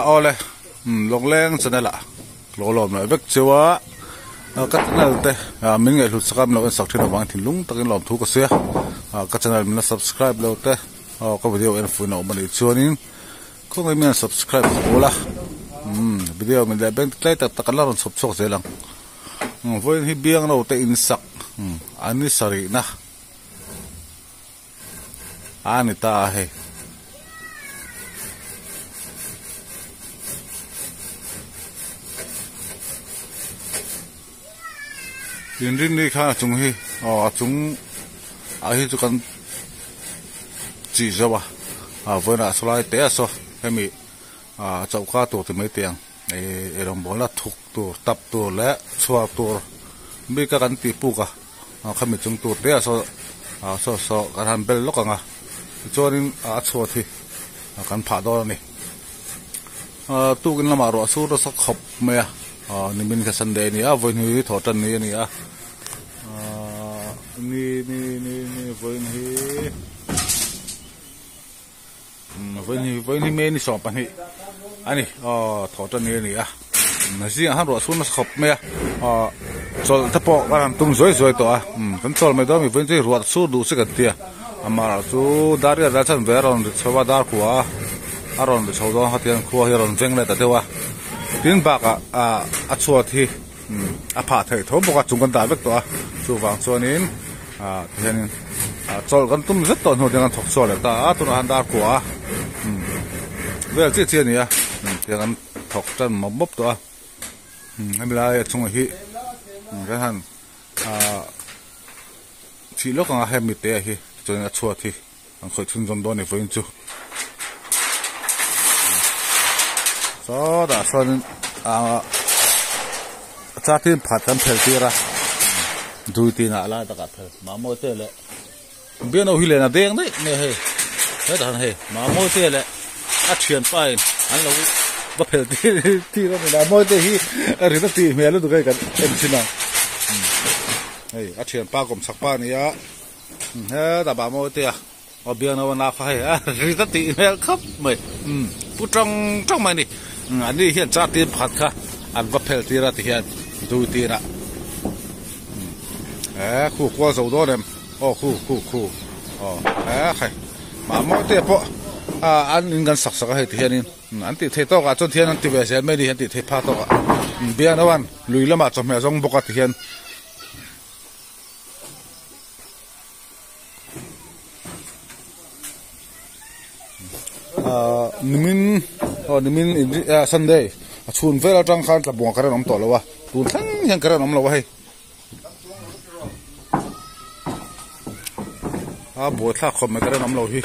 เอาเลยลงแรงซะนั่นล่ะโลลมเวกเจวะก็นั่นเตมินไงรู้สึกว่าเราสักทีระวังทิ้งลุงตะกินลมทุกข์เสียก็จะนั่นมัน subscribe แล้วเตก็วิดีโออินโฟน่ะมันชวนนี่ก็ไม่มี subscribe โอ้ล่ะวิดีโอมันได้เป็นใกล้แต่ตะกันแล้วมันsubscribe เสียลังวันที่เบียงเราเตอินสักอันนี้สรินะอันนี้ตาเฮยินดีนี่ค่ะจุงฮีจุงอาฮิจุกันจีจ้าวะเวลาสลายเตะซะให้มีเจ้าข้าตัวที่ไม่เตียงรองบอลละทุกตัวตับตัวและชัวตัวมีกันตีปูกะขมิจุงตัวเตะซะกันหันเบลล็อกอ่ะจวนนี้ชัวที่กันผ่าดอนี่ตู้กินละมารัวสู้รักสักขบเมียนี่เป็นแค่สันเดย์นี่วันนี้ถอดจันนี่นี่นี่วันนี้เมนี่สอบปันนี่อันนี้ถอดจันนี่นี่นั่นสิฮันรัวสู้นักขบเมียโซลทับปอกกันตุ้มสวยตัวกันโซลไม่ต้องมีวันที่รัวสู้ดูสิกันเตี้ยมาสู้ดาริอาจันเวรอนชาวดาร์ขัวอารอนชาวดอนฮัตยันขัวเฮรอนเจงเลยแต่เดียวดินบากชัวที่ผ่าเถยทุ่มบอกจุงกันตายเวกตัวชูฟังส่วนนี้ที่นี่โซลกันตุ้มจะต้นหัวยังกันถกโซลเลยแต่ตัวฮันดาร์ขัวเวลที่นี่ยังกันถกจันมาบุบตัวไม่เป็นไรช่วงนี้ก็ท่านที่โลกของให้มีเตะที่จนชัวที่อันเคยทุ่งจมโดนในฟื้นจูสอดส่วนจากที่ผัดกันเพลทีระดูตีน่าละตะกัดเพลมาโมเตเลยเบี้ยนเอาหิเลน่ะเด้งได้เนี่ยเฮ้ยท่านเฮ้มาโมเตเลยเฉียนไปอันเราบ่เพลที่เราไม่ได้โมเตที่อะไรตั้งตีเมียแล้วดูกันเอ็มชินังเฮ้ยเฉียนป้ากลมสักป้านี่ยะแต่บ่าโมเตเอาเบี้ยนเอาหน้าไฟอะไรตั้งตีเมียครับไม่ผู้จ้องมานี่อันนี้เห็นจากที่ผัดค่ะอันก็เพลทีระที่เห็นดูตีนะคู่กว่าสาวตัวเนี่ยคู่ใครมาโมเตปะอันนี้กันสักให้ที่เห็นอันที่เทโต้กับจนที่นั่นที่เวสไม่ได้เห็นที่เทพาโต้กับเบียนวันลุยละมาจมเมียจงบกที่เห็นนิมินซันเดย์ชุนเวลาจังขันตะบวงกระน้ำต่อแล้ววะตุนทั้งยังกระน้ำแล้ววะให้บัวท่าคอมไม่กระน้ำเราที่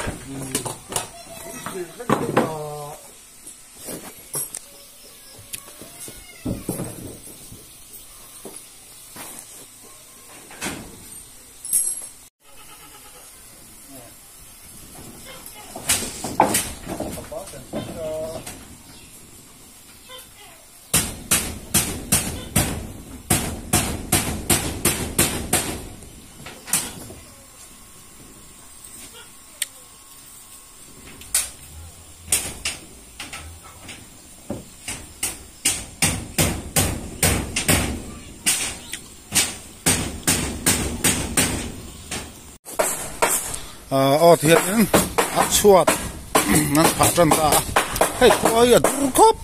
เทียนชวดนั่นผัดจันตาให้คอยอย่าดูครบ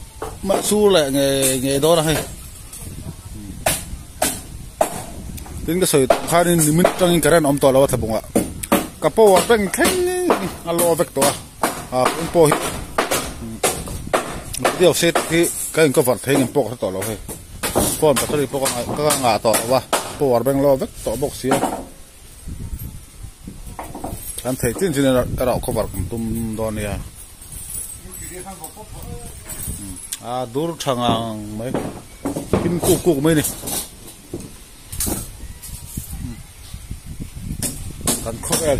มาสู้แหละไงโดนให้ถึงก็สวยข้านี่มิตรจังกระนั้นอมตัวเราทับบุงอ่ะกระโปรงเป็นแข็งอารมณ์เวกตัวเป็นโปเดี๋ยวเสร็จที่ก็ฝัดเทงปกตัวเราให้ป้อนปัตตานีปกก็งาต่อว่าโปเป็นเราเวกตัวบกเสียอันเทตินจีนเราขบกันตุ้มดอนเนี่ยดูรช่างไหมกินกุกไหมนี่กันข้าวแบบ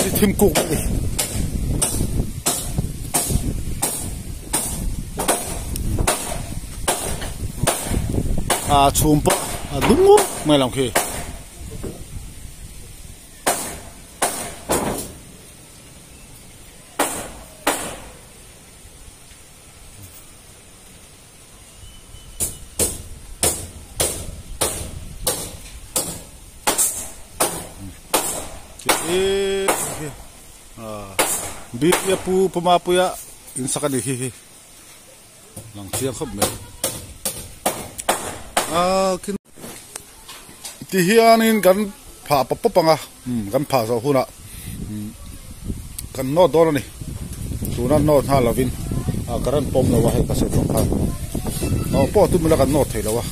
ที่ทิมกุกชุมปะดุ้งไม่ลองคี Bia pu pemapuya insakan hi lang siang khop me kin ti hianin kan pha papanga kan pha zo huna kan no dor ni tuna no tha lovin karan pom lo wa he ka se thong kha po tu mula kan no thei lo wa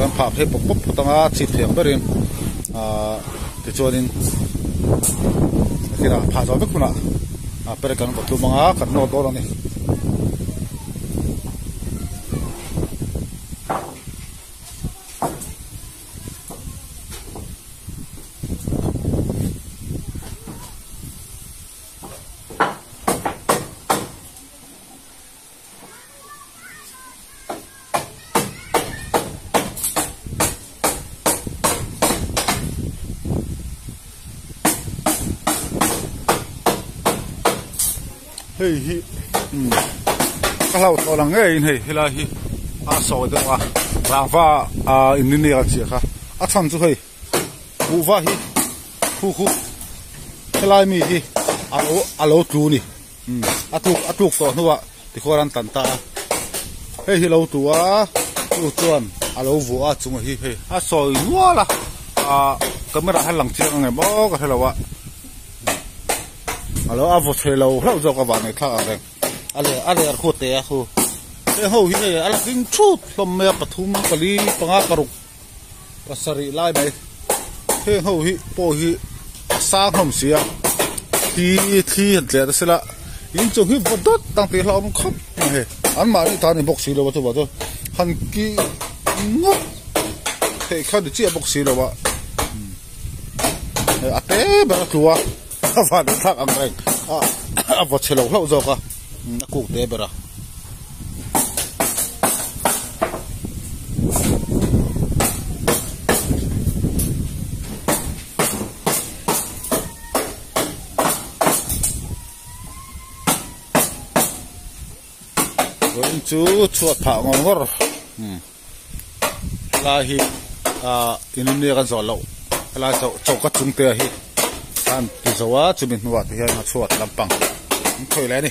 kan pha phe pop tanga chi thiam berin ti chonin kira pha zo be kuna pere kan ko tu manga kan no dor ni hey ka lau to lang ngai nei hila hi so de wa rangwa in ni ya chi kha chan chu hei bu wa hi khu hila mi hi alo tu ni atuk to nuwa ti khoran tan ta hei hi lo tu wa tu chuan alo vu chung hi hei soi nuala camera halang chi ngai bo ka hela wa alo avo thelo hlo zo ka ban tha ang ale ar khote a khu e ho hi ne ala king truth lom me pathum kali panga karuk pasari lai mai he ho hi po hi sa khom sia thi hle da sela in chu hi bodot tang te hlom khop he an ma ni ta ni box si lo ba to han ki ngo he kha de chi box si lo ba ate ba tuwa va da thak ang reng avo chelo hlo zo ka ku te bera going to chuat pha ngor la hi inune kan zo lo la zo ka chung te hi an ti zawa chumin nuwa ti hian chuat lampang thoi le ni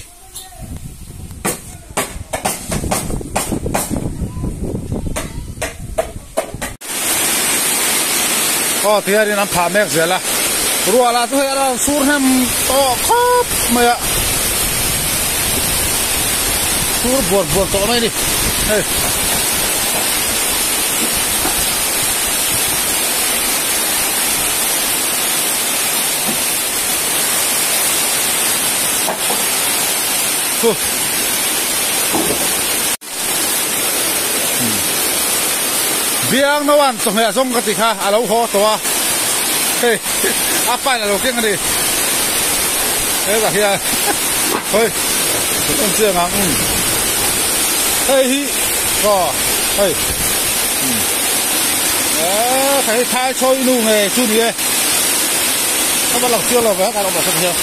ti hian an pha mek zela ruala tu hian surham to khop maya sur bor to mai ni hey biang no wan to ya song ka ti kha alo ho to wa hey apa la lo ke ngari ga hia hoi con chưa ngang hey hi ko hey thấy thái choi nu nè chu ni nó bắt lọc chưa là vé cái đó bảo sao chưa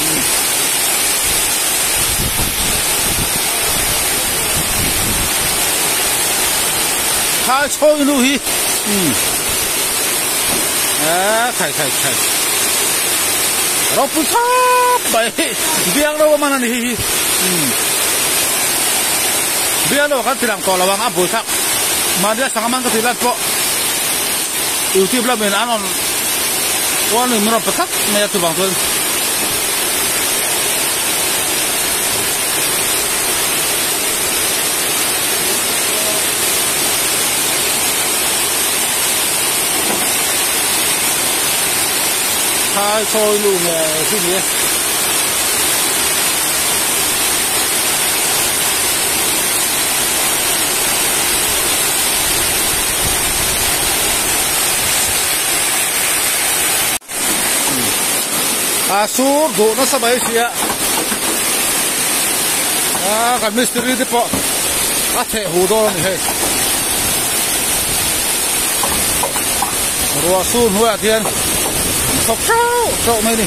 thái choi nu hi thầy nó bút tháp vậy biang đâu mà nè hi biang đâu kan tilang to lawang abu sak madia sangaman ka tilat po YouTube la men anon wan ni mero patak me tu bang tu hai soi lu nè cái gì sur do na sabay siya kan mystery di po ate hudo ni he ruwa sun huwa tiyan sok chow may ni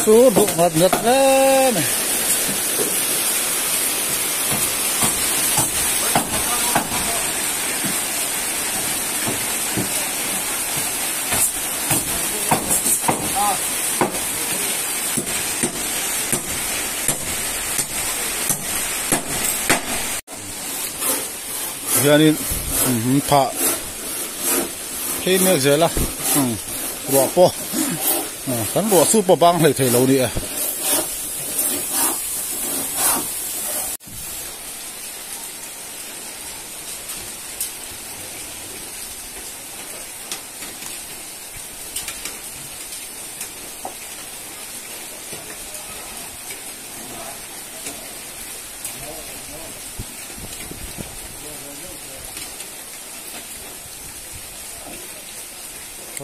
Duduk ngat-ngat kan. Jadi Pak Kini je lah Berapa Kan buat super bang lagi thầy lâu đi à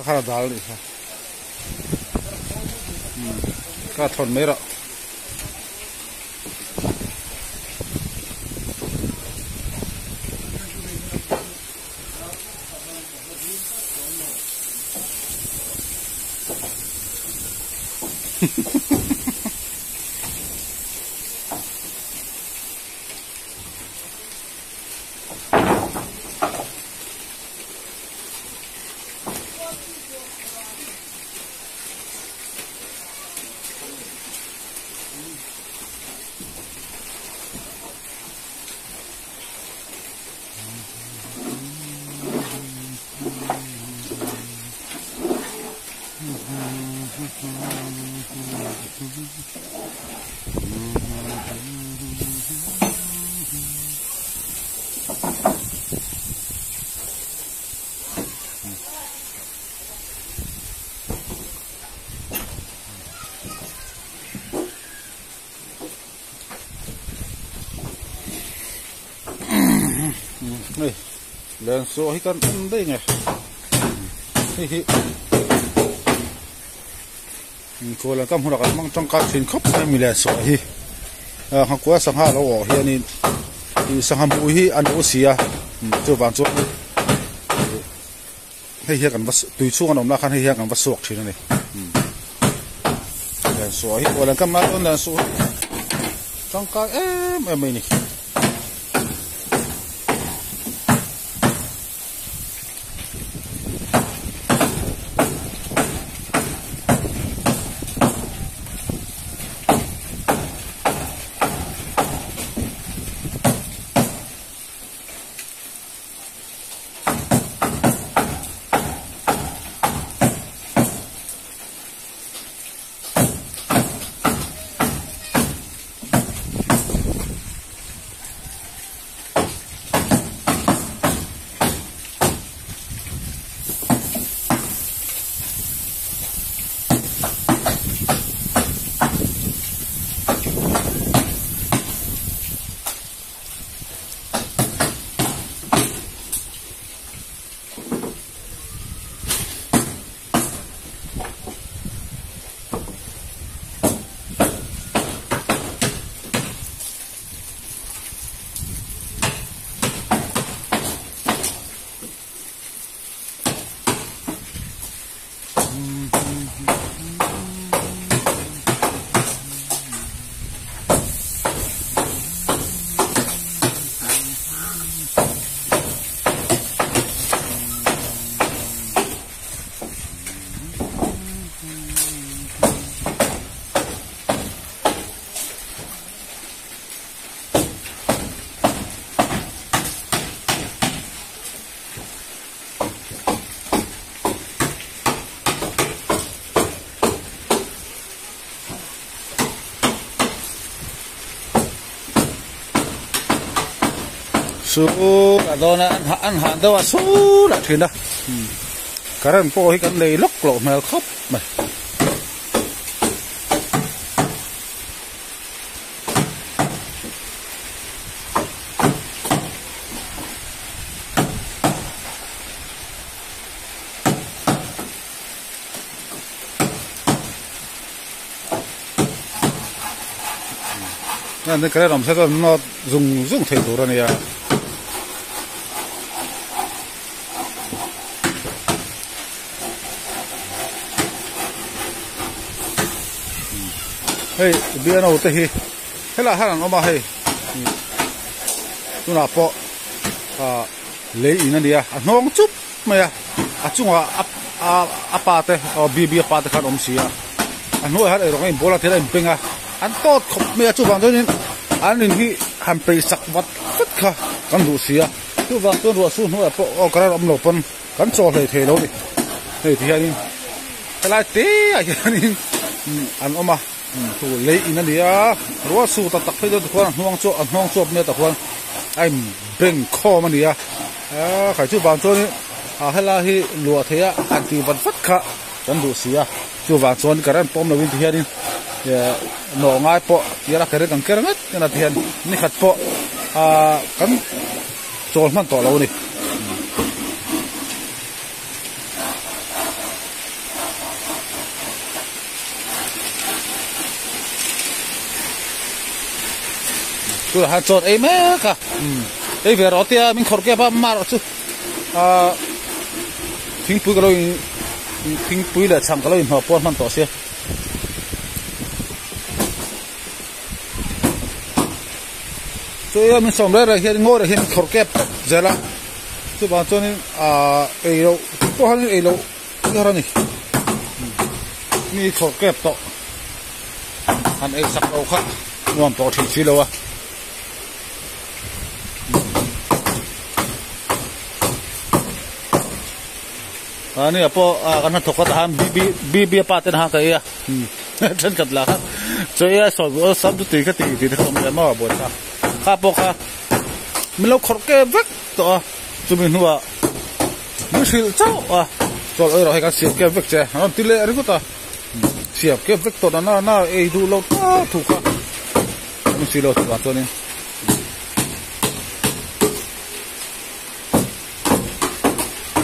Khá dal đi ha Ka thon mấy rồi Nih, dan so ikan penting ya. Hihi. Ko lan kam hura kan mang tang ka thin khop na mi la so hi. Ha kwa sang ha lo hi ani i sang ham bu hi an o sia. Chu ban chu. Hei hi kan bas tui chu kan om la kan hei hi kan bas sok thin ni. Dan so hi ko lan kam ma ton dan so. Tang ka mai ni. สู้adona an han daสู้ละถึงนะการพอให้กันเลยล็อกโลมาครบมานั่นนี่การเราใช้ก็นอซุ่งเทตัวนี่อ่ะเฮ้ยเบียร์เราแต่เฮ้ยละฮันออกมาเฮ้ยตัวน่ะปอเลยอีนั่นเดียน้องจุ๊บมาอ่ะจุ๊งอ่ะปาเตบีปาเตขันอมเสียอันนู้นฮะไอ้ตรงนี้โบราณที่ได้เป็นอ่ะอันโตขบเมียจุ๊บวันตัวนี้อันนี้หันไปสักวัดฟัดค่ะกันดูเสียจุ๊บวันตัวรัวสู้นู้นปอกระดมหลบปนกันโจเลยเทโลดิเฮ้ยที่นี่เฮ้ยละเตี้ยอย่างนี้อันออกมาถูเลยอินเดียรัวสู้ตักไปด้วยทุกคนน้องโจเมียทุกคนไอ้เบ่งคอมันเดียใครจู่บางตัวนี้ให้ละให้ลัวเทียอันที่วันฟัดค่ะกันดูเสียจู่บางตัวนี้การันป้อมเราวินที่นี่หน่อง่ายปะยาละเกลือกันเกลือเง็ดกันที่นี่ขัดปะกันโจมันต่อเรานี่ตัวหาจอดไอ้แม่ค่ะไอ้เวรอที่มินขอแก้บ้ามาร์สุทิ้งปุ๋ยก็เลยทิ้งปุ๋ยเลยช่างก็เลยหัวปอนมันต่อเสียตัวมินส่งเลยเห็นงอเลยเห็นขอแก้เจละตัวบางตัวนี้ไอ้เราตัวนี้ไอ้เราที่อะไรนี่มีขอแก้ต่ออันไอ้สักเอาค่ะนวมต่อทิ้งสิแล้ววะอันนี้พอกันนั้นถกกระทำบีปาเต้นหางกันเองฉันกัดละครับเจ้าสอบสับตุติกติที่ทำได้มากบ่อยครับข้าพกมีเราขอแก้เวกตัวจุดนี้ว่าไม่ใช่เจ้าจอดเราให้กันเสียบแก้เวกเจ้าเราตีเล่อะไรก็ตาเสียบแก้เวกตัวนั้นน่าไอ้ดูเราถูกครับไม่ใช่เราถูกตัวนี้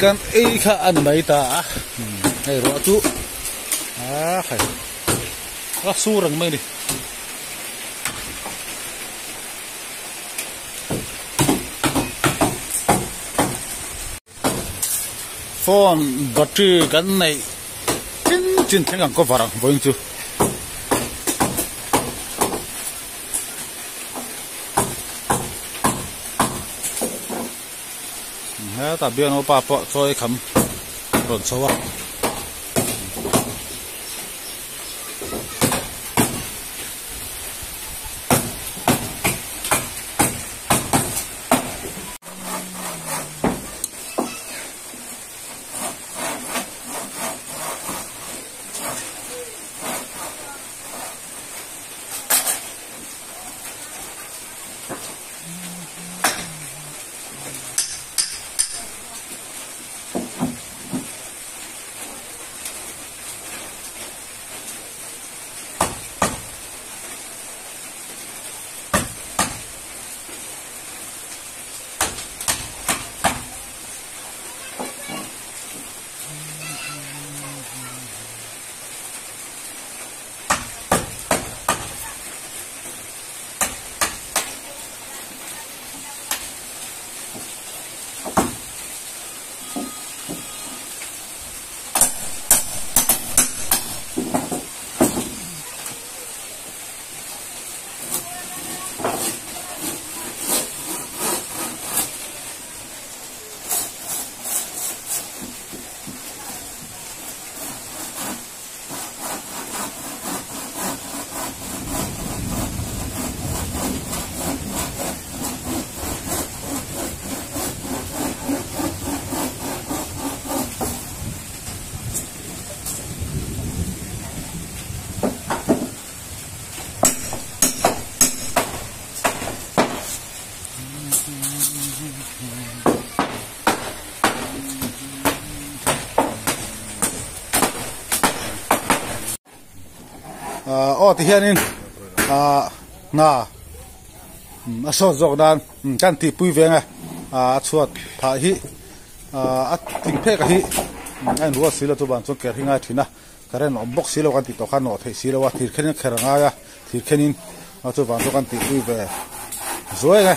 กันไอ้ข้าอันใบตาไอ้รอจุใครก็สู้รังไม่ดิฟอนบัตรกันในจินทั้งกันก็ฝรั่งบ่อยจุแต่เบี้ยนเอาปลาเปาะซอยคำรถสวะ อ้อที่เฮียนินน่าอสอจอกดานกันที่ปุยเวงชวดพาหิติงเพกหิอันรัวสิลตัวบ้านส่งเกิดที่ง่ายทีนะการเล่นอบ็อกสิลกันติดต่อกันหนอที่สิลว่าที่แค่นี้แค่ง่ายที่แค่นี้ตัวบ้านส่งกันติดปุยเวงสวยไง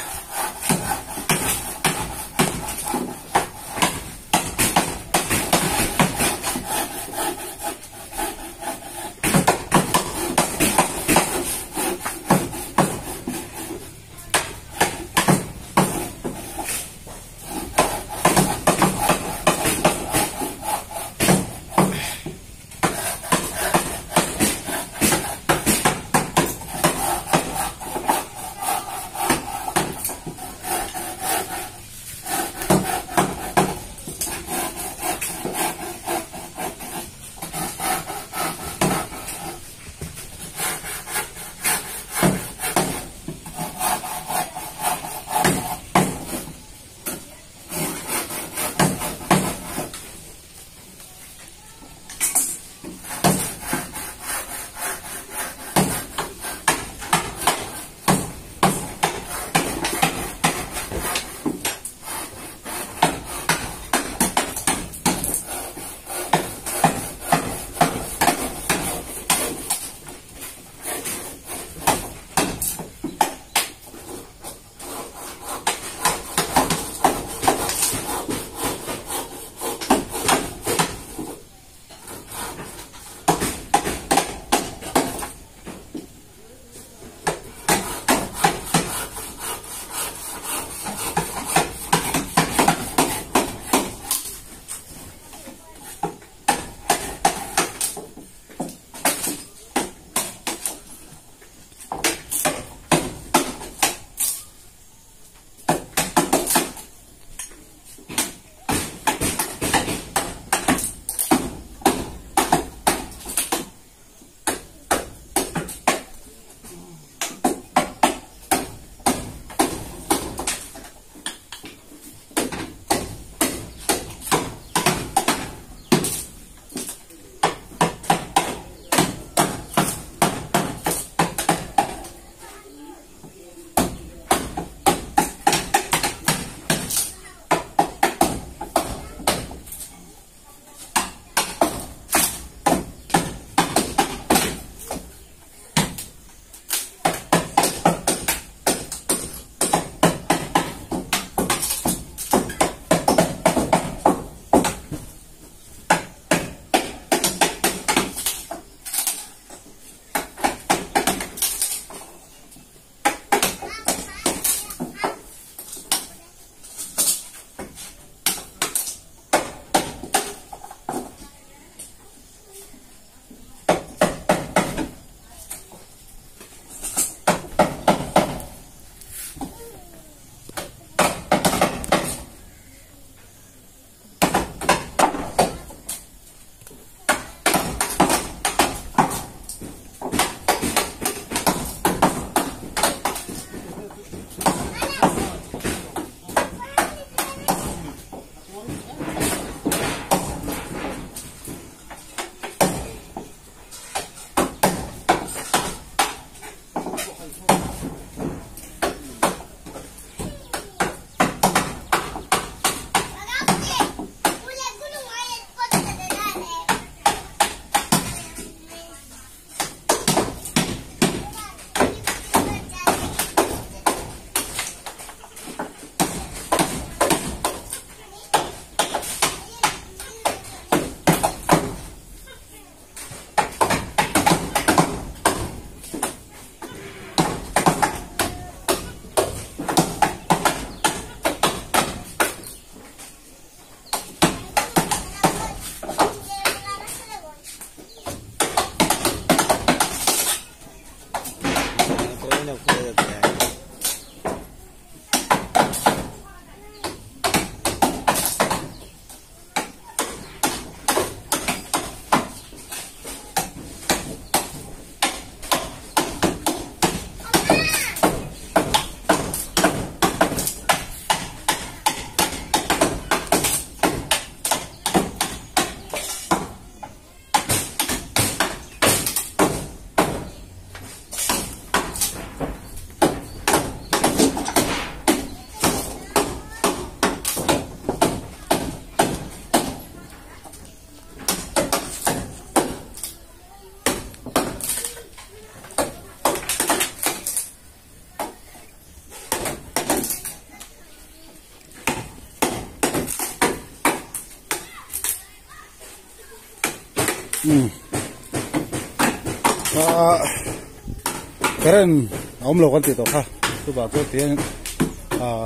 karen om lo kan ti to kha tu ba to tian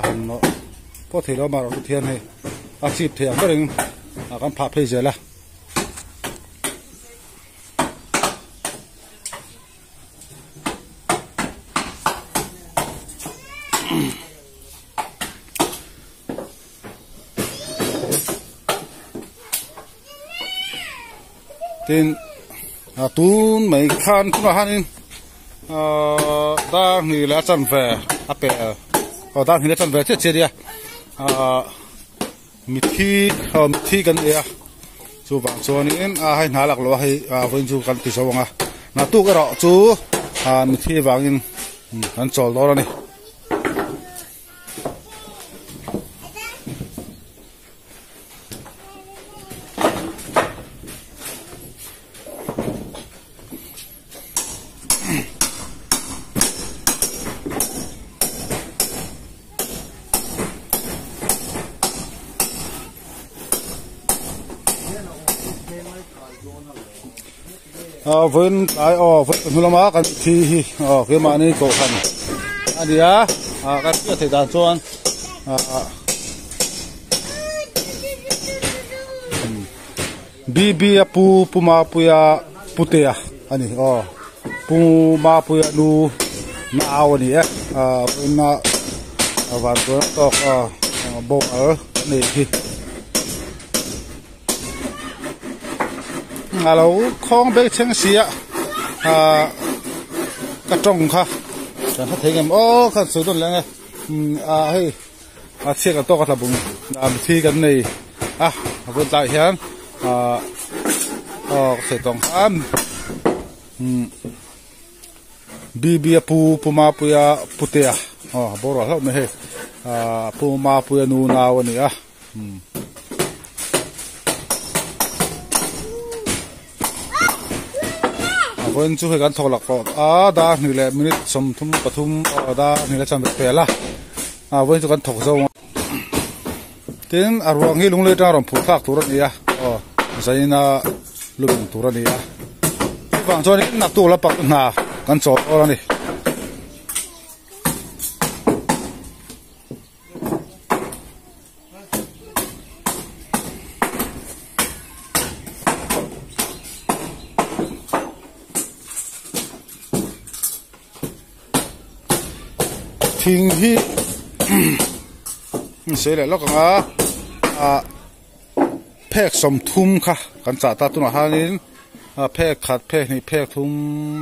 han no po thei lo ma ro thian he a chip thei ang ring kan pha phei je la tin tun mai khan kuna hanin da ni la chan ve ape da ni la chan ve che dia mi thi kan ya chu wang chuan in hai na lak lo hai voin chu kan ti sawanga na tu ka ro chu mi thi wangin an chol do ni vun ai vun nulama kan thi hi ke ma ni ko khan adia kan ti thei dan chuan bibi pu ma pu ya putea ani pu ma pu ya nu na awani na van to bo ni hi alo khong be cheng sia ka tong kha kan thei ngam kan su don lang hei che ka to ka bung thi kan nei ko tai hian se tong am bibi pu ma pu ya putea boro la me he pu ma pu ya nu na wa niคนช่วยกันทอลักก็ดานี่แหละมินิสมทุมปทุมดานี่แหละจันเปล่าวันช่วยกันทอกโซ่ทีนี้อารวงที่ลุงเลี้ยงรำผูกทักตัวนี้ใส่น่ะลุงตัวนี้ฟังช่วงนี้นักตัวละปักหน้ากันโซ่อะไรนี่ทิ้งที่เสียแล้วก็แพกสมทุมค่ะกันจ่าตาตุนหานินแพกขัดแพกนี่แพกทุม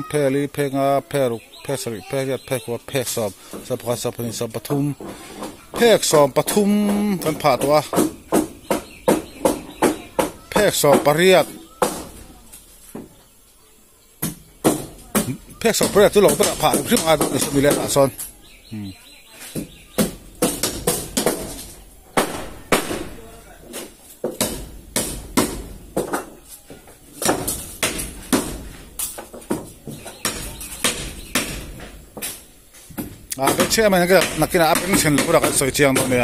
แพกลีแพกแพกรุกแพกสริแพกยัดแพกว่าแพกสอบสับขัดสับนี่สับปทุมแพกสอบปทุมกันผ่าตัวแพกสอบปริยัดแพกสอบปริยัดจุลหลงตระผ่าพริ้งอาดในสมิเลตอาซอนเชื่อมันก็นักกินอาเป็นเช่นพวกเราสวยเชียงตรงนี้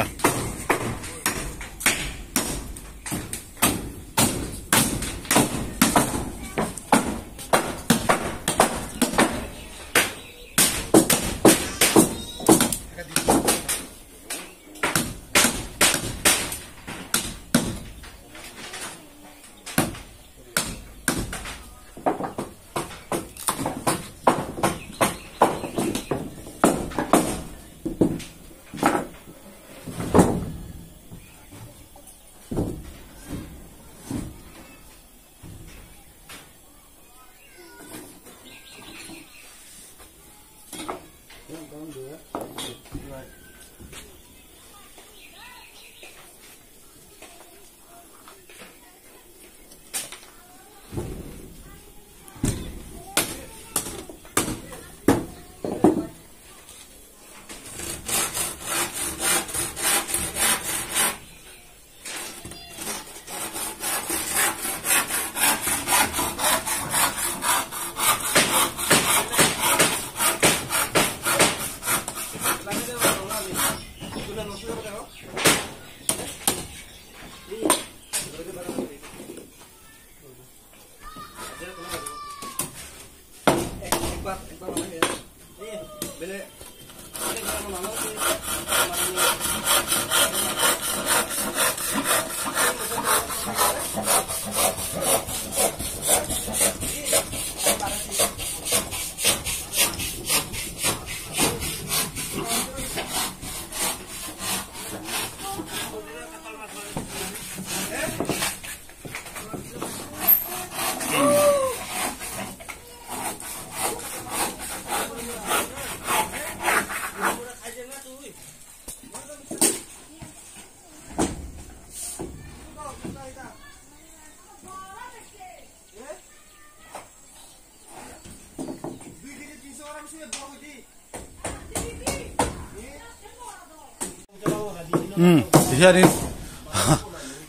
Hianin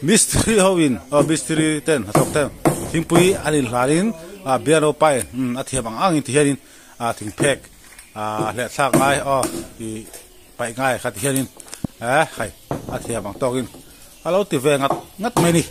mystery howin mystery ten hatok ten thingpui anil hlalin biano pai athiam ang in hianin thing phek le thak ngai ti pai ngai khat hianin khai athiam ang tokin alo ti ve ngat mai ni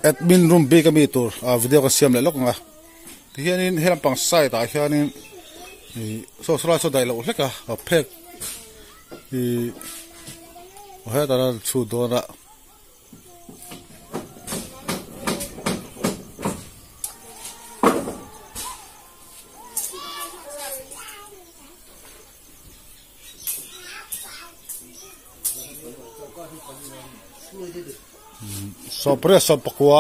admin room B kami tur video ka siam le lok nga hianin helam pang sai ta hianin โซสลาโซได้แล้วเล็กเพกให้ตาชูโดนละสอบเปรี้ยสอบปะกัว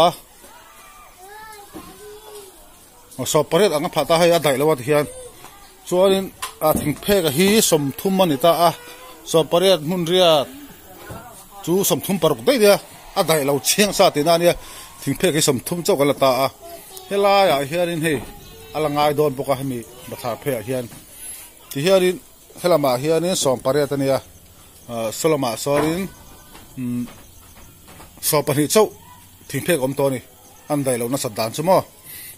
สอบเปรี้ยอังพัตตาให้ได้แล้วว่าที่ยันส่วนถึงเพกฮีสมทุมมันนี่ตาสอบเปรี้ยมุนเรียจูสมทุมปรุกได้เดียได้เราเชียงซาตินาเนี่ยถึงเพกฮีสมทุมเจ้ากันละตาเฮลายเฮียนินเฮอลังไงโดนปกให้มีบัตรเพกเฮียนที่เฮียนินเฮลามาเฮียนินสอบเปรี้ยตัวเนี่ยสลมาสอรินสอบปนิเจ้าถึงเพกอมตัวนี่อันใดเราน่าสันดานใช่ไหม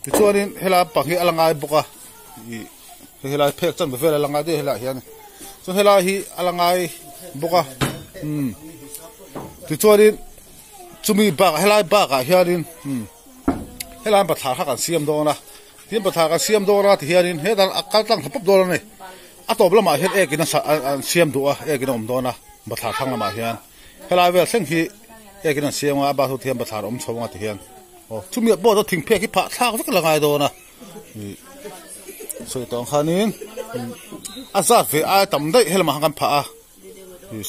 ที่ช่วงนี้เฮลาปักฮีอลังไงบุกเฮลาเพกจันไปเฟลอลังไงได้เฮลาเฮียนส่วนเฮลาฮีอลังไงบุกที่ช่วงนี้จุมีบักเฮลาบักเฮียนินเฮลาปัตตาหักเสียมโดนนะที่ปัตตาเสียมโดนนะที่เฮียนินเฮดันอักตั้งทับโดนนี่อัตโตบละมาเฮดเอกินเสียมตัวเอกินอมโดนนะปัตตาทั้งละมาเฮียนเฮลาเวลเส้นฮีเอกินเสียงว่าบาทุเทียมประธานอมชงว่าที่เห็นโอ้ชุมยบอดทิ้งเพกที่พระท่าก็กำลังไงโดนนะสุดตองขานี้อาซาฟีไอตำได้เฮลมาหันพระ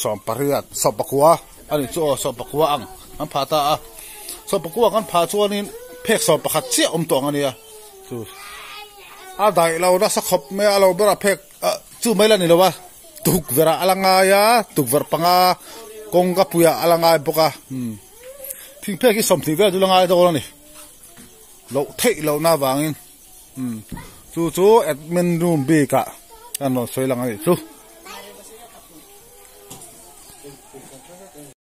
สอบปริยัติสอบปะกัวอันนี้จู่สอบปะกัวอันพระตาสอบปะกัวกันพระชั่วนี้เพกสอบปะขัดเชี่ยอมตองอันนี้จู่ได้เราได้สักขบไม่เราบราเพกจู่ไม่ละนี่หรอวะตุกเวลาอลังไงตุกเวลาปังกงกับปุยอลังไงบุกทิ้งเพกที่สมทิ้งเวลาดูลังไงตัวนี่เราเทเราหน้าบางอินจู่ๆแอดมินรูมบีกะอันนั้นสวยลังไงจู่